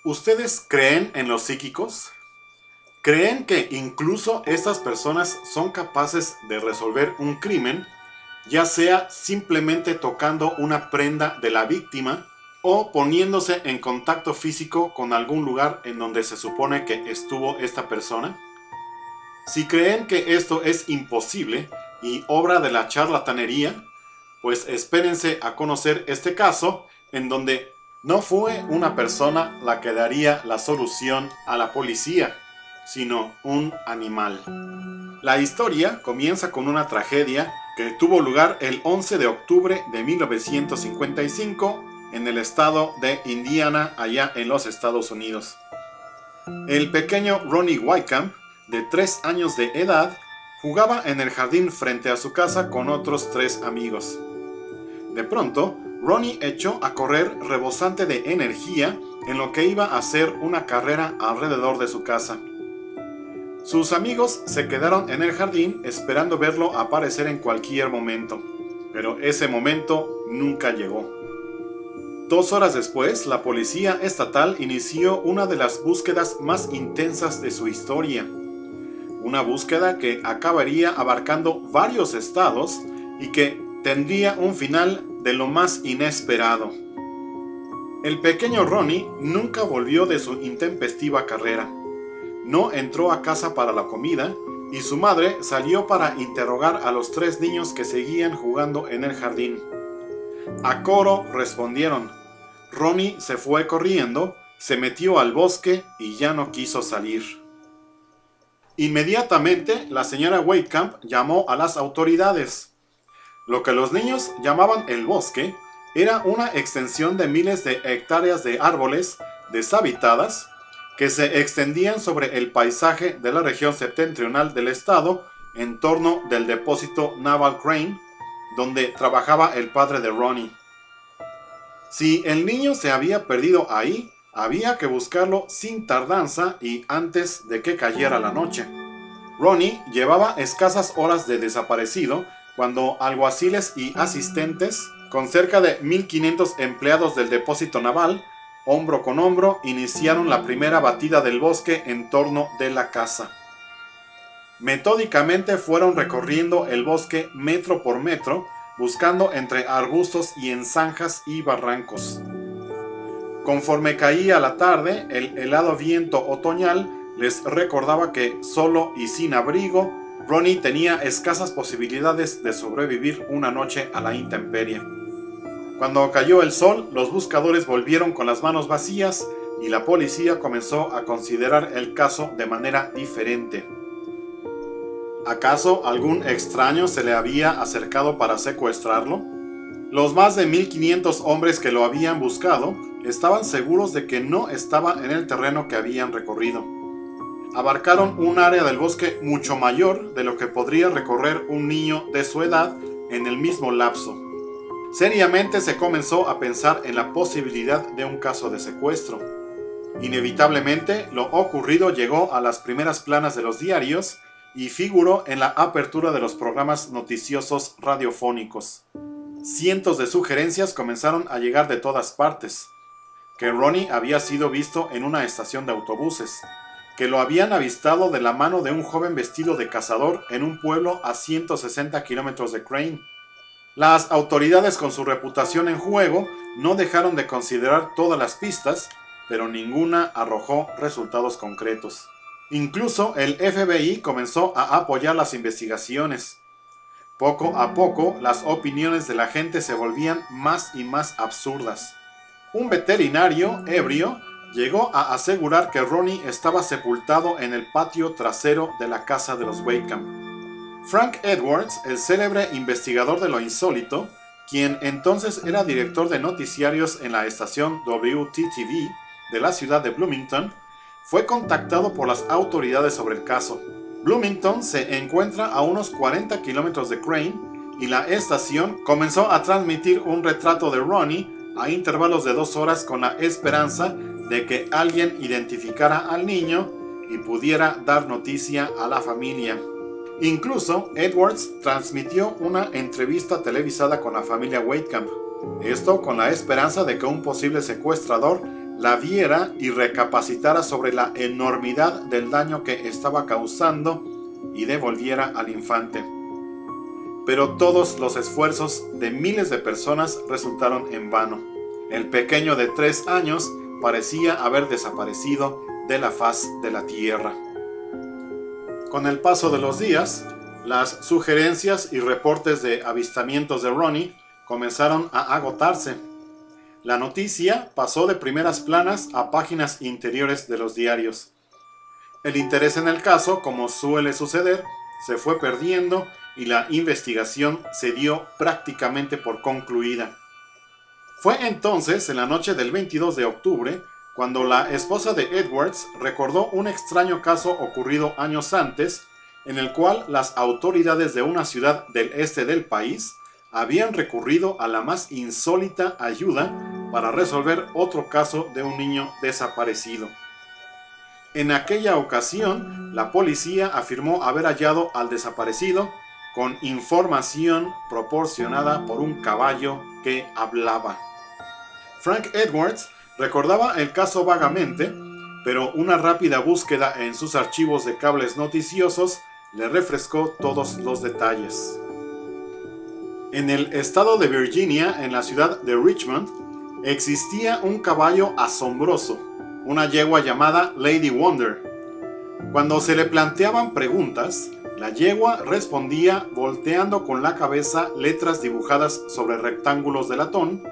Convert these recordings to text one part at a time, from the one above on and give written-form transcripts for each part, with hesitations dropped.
¿Ustedes creen en los psíquicos? ¿Creen que incluso estas personas son capaces de resolver un crimen, ya sea simplemente tocando una prenda de la víctima o poniéndose en contacto físico con algún lugar en donde se supone que estuvo esta persona? Si creen que esto es imposible y obra de la charlatanería, pues espérense a conocer este caso en donde no fue una persona la que daría la solución a la policía, sino un animal. La historia comienza con una tragedia que tuvo lugar el 11 de octubre de 1955 en el estado de Indiana, allá en los Estados Unidos. El pequeño Ronnie Wycamp, de 3 años de edad, jugaba en el jardín frente a su casa con otros 3 amigos. De pronto, Ronnie echó a correr rebosante de energía en lo que iba a ser una carrera alrededor de su casa. Sus amigos se quedaron en el jardín esperando verlo aparecer en cualquier momento, pero ese momento nunca llegó. 2 horas después, la policía estatal inició una de las búsquedas más intensas de su historia. Una búsqueda que acabaría abarcando varios estados y que tendría un final de lo más inesperado. El pequeño Ronnie nunca volvió de su intempestiva carrera. No entró a casa para la comida y su madre salió para interrogar a los 3 niños que seguían jugando en el jardín. A coro respondieron. Ronnie se fue corriendo, se metió al bosque y ya no quiso salir. Inmediatamente, la señora Wycamp llamó a las autoridades. Lo que los niños llamaban el bosque era una extensión de miles de hectáreas de árboles deshabitadas que se extendían sobre el paisaje de la región septentrional del estado en torno del depósito Naval Crane, donde trabajaba el padre de Ronnie. Si el niño se había perdido ahí, había que buscarlo sin tardanza y antes de que cayera la noche. Ronnie llevaba escasas horas de desaparecido cuando alguaciles y asistentes, con cerca de 1,500 empleados del depósito naval, hombro con hombro, iniciaron la primera batida del bosque en torno de la casa. Metódicamente fueron recorriendo el bosque metro por metro, buscando entre arbustos y en zanjas y barrancos. Conforme caía la tarde, el helado viento otoñal les recordaba que, solo y sin abrigo, Ronnie tenía escasas posibilidades de sobrevivir una noche a la intemperie. Cuando cayó el sol, los buscadores volvieron con las manos vacías y la policía comenzó a considerar el caso de manera diferente. ¿Acaso algún extraño se le había acercado para secuestrarlo? Los más de 1,500 hombres que lo habían buscado estaban seguros de que no estaba en el terreno que habían recorrido. Abarcaron un área del bosque mucho mayor de lo que podría recorrer un niño de su edad en el mismo lapso. Seriamente se comenzó a pensar en la posibilidad de un caso de secuestro. Inevitablemente, lo ocurrido llegó a las primeras planas de los diarios y figuró en la apertura de los programas noticiosos radiofónicos. Cientos de sugerencias comenzaron a llegar de todas partes. Que Ronnie había sido visto en una estación de autobuses, que lo habían avistado de la mano de un joven vestido de cazador en un pueblo a 160 kilómetros de Crane. Las autoridades, con su reputación en juego, no dejaron de considerar todas las pistas, pero ninguna arrojó resultados concretos. Incluso el FBI comenzó a apoyar las investigaciones. Poco a poco, las opiniones de la gente se volvían más y más absurdas. Un veterinario ebrio llegó a asegurar que Ronnie estaba sepultado en el patio trasero de la casa de los Wycamp. Frank Edwards, el célebre investigador de lo insólito, quien entonces era director de noticiarios en la estación WTTV de la ciudad de Bloomington, fue contactado por las autoridades sobre el caso. Bloomington se encuentra a unos 40 kilómetros de Crane y la estación comenzó a transmitir un retrato de Ronnie a intervalos de 2 horas con la esperanza de que alguien identificara al niño y pudiera dar noticia a la familia. Incluso Edwards transmitió una entrevista televisada con la familia Wycamp, esto con la esperanza de que un posible secuestrador la viera y recapacitara sobre la enormidad del daño que estaba causando y devolviera al infante. Pero todos los esfuerzos de miles de personas resultaron en vano. El pequeño de 3 años parecía haber desaparecido de la faz de la tierra. Con el paso de los días, las sugerencias y reportes de avistamientos de Ronnie comenzaron a agotarse. La noticia pasó de primeras planas a páginas interiores de los diarios. El interés en el caso, como suele suceder, se fue perdiendo y la investigación se dio prácticamente por concluida. Fue entonces, en la noche del 22 de octubre, cuando la esposa de Edwards recordó un extraño caso ocurrido años antes, en el cual las autoridades de una ciudad del este del país habían recurrido a la más insólita ayuda para resolver otro caso de un niño desaparecido. En aquella ocasión, la policía afirmó haber hallado al desaparecido con información proporcionada por un caballo que hablaba. Frank Edwards recordaba el caso vagamente, pero una rápida búsqueda en sus archivos de cables noticiosos le refrescó todos los detalles. En el estado de Virginia, en la ciudad de Richmond, existía un caballo asombroso, una yegua llamada Lady Wonder. Cuando se le planteaban preguntas, la yegua respondía volteando con la cabeza letras dibujadas sobre rectángulos de latón,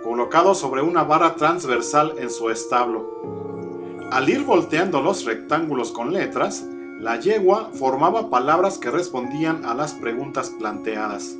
colocados sobre una barra transversal en su establo. Al ir volteando los rectángulos con letras, la yegua formaba palabras que respondían a las preguntas planteadas.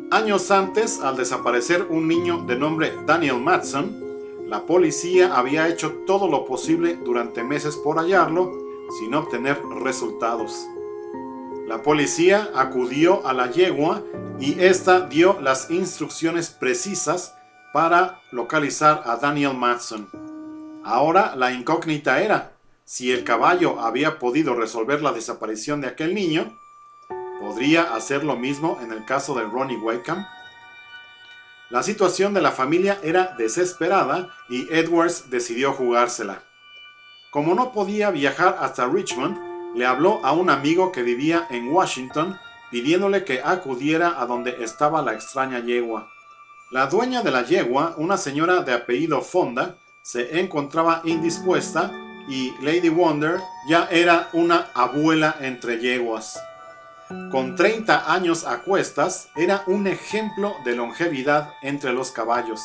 Años antes, al desaparecer un niño de nombre Daniel Matson, la policía había hecho todo lo posible durante meses por hallarlo, sin obtener resultados. La policía acudió a la yegua y ésta dio las instrucciones precisas para localizar a Daniel Matson. Ahora la incógnita era si el caballo había podido resolver la desaparición de aquel niño. ¿Podría hacer lo mismo en el caso de Ronnie Wakeham? La situación de la familia era desesperada y Edwards decidió jugársela. Como no podía viajar hasta Richmond, le habló a un amigo que vivía en Washington pidiéndole que acudiera a donde estaba la extraña yegua. La dueña de la yegua, una señora de apellido Fonda, se encontraba indispuesta y Lady Wonder ya era una abuela entre yeguas. Con 30 años a cuestas, era un ejemplo de longevidad entre los caballos.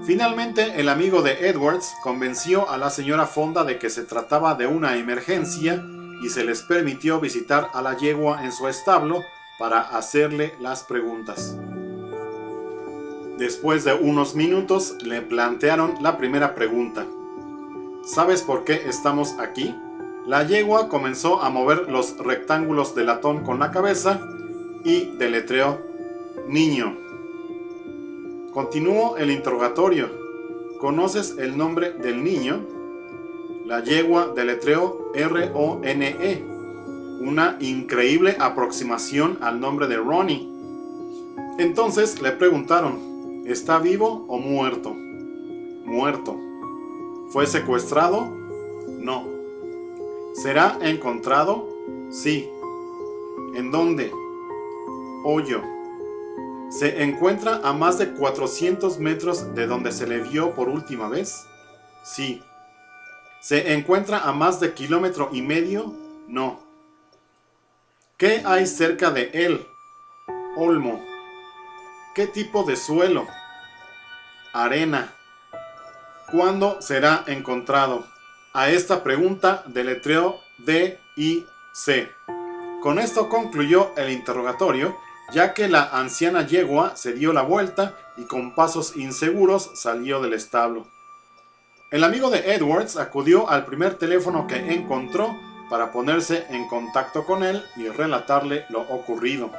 Finalmente, el amigo de Edwards convenció a la señora Fonda de que se trataba de una emergencia y se les permitió visitar a la yegua en su establo para hacerle las preguntas. Después de unos minutos, le plantearon la primera pregunta. ¿Sabes por qué estamos aquí? La yegua comenzó a mover los rectángulos de latón con la cabeza y deletreó niño. Continuó el interrogatorio. ¿Conoces el nombre del niño? La yegua deletreó R-O-N-E, una increíble aproximación al nombre de Ronnie. Entonces le preguntaron, ¿está vivo o muerto? Muerto. ¿Fue secuestrado? No. ¿Será encontrado? Sí. ¿En dónde? Hoyo. ¿Se encuentra a más de 400 metros de donde se le vio por última vez? Sí. ¿Se encuentra a más de 1,5 kilómetros? No. ¿Qué hay cerca de él? Olmo. ¿Qué tipo de suelo? Arena. ¿Cuándo será encontrado? A esta pregunta deletreó D-I-C. Con esto concluyó el interrogatorio, ya que la anciana yegua se dio la vuelta y con pasos inseguros salió del establo. El amigo de Edwards acudió al primer teléfono que encontró para ponerse en contacto con él y relatarle lo ocurrido.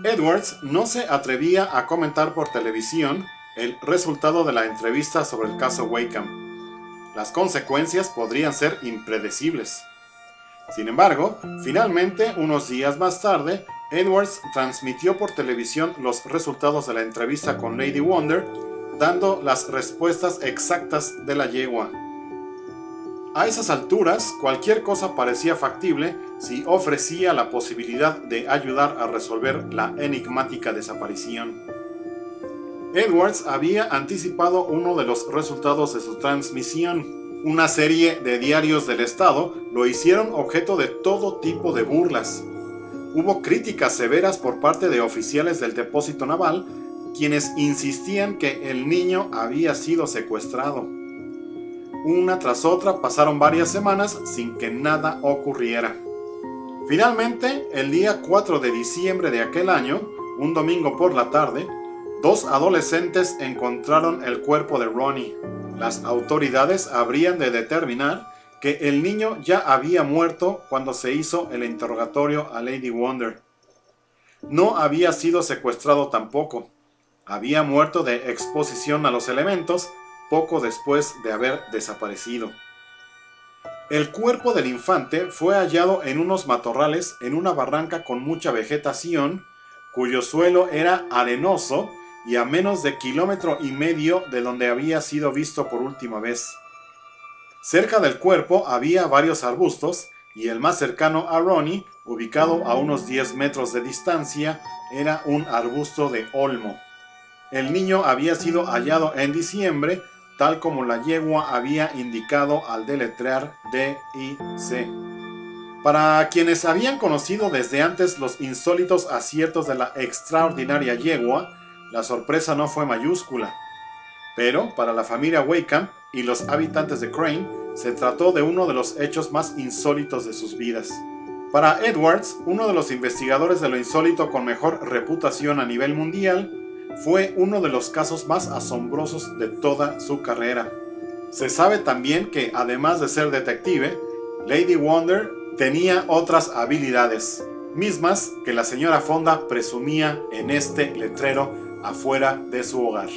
Edwards no se atrevía a comentar por televisión el resultado de la entrevista sobre el caso Wakeham. Las consecuencias podrían ser impredecibles. Sin embargo, finalmente, unos días más tarde, Edwards transmitió por televisión los resultados de la entrevista con Lady Wonder dando las respuestas exactas de la yegua. A esas alturas, cualquier cosa parecía factible si ofrecía la posibilidad de ayudar a resolver la enigmática desaparición. Edwards había anticipado uno de los resultados de su transmisión. Una serie de diarios del estado lo hicieron objeto de todo tipo de burlas. Hubo críticas severas por parte de oficiales del depósito naval, quienes insistían que el niño había sido secuestrado. Una tras otra pasaron varias semanas sin que nada ocurriera. Finalmente, el día 4 de diciembre de aquel año, un domingo por la tarde, 2 adolescentes encontraron el cuerpo de Ronnie. Las autoridades habrían de determinar que el niño ya había muerto cuando se hizo el interrogatorio a Lady Wonder. No había sido secuestrado tampoco. Había muerto de exposición a los elementos poco después de haber desaparecido. El cuerpo del infante fue hallado en unos matorrales en una barranca con mucha vegetación, cuyo suelo era arenoso y a menos de 1,5 kilómetros de donde había sido visto por última vez. Cerca del cuerpo había varios arbustos y el más cercano a Ronnie, ubicado a unos 10 metros de distancia, era un arbusto de olmo. El niño había sido hallado en diciembre, tal como la yegua había indicado al deletrear D-I-C. Para quienes habían conocido desde antes los insólitos aciertos de la extraordinaria yegua, la sorpresa no fue mayúscula. Pero para la familia Wakeham y los habitantes de Crane, se trató de uno de los hechos más insólitos de sus vidas. Para Edwards, uno de los investigadores de lo insólito con mejor reputación a nivel mundial, fue uno de los casos más asombrosos de toda su carrera. Se sabe también que, además de ser detective, Lady Wonder tenía otras habilidades, mismas que la señora Fonda presumía en este letrero afuera de su hogar.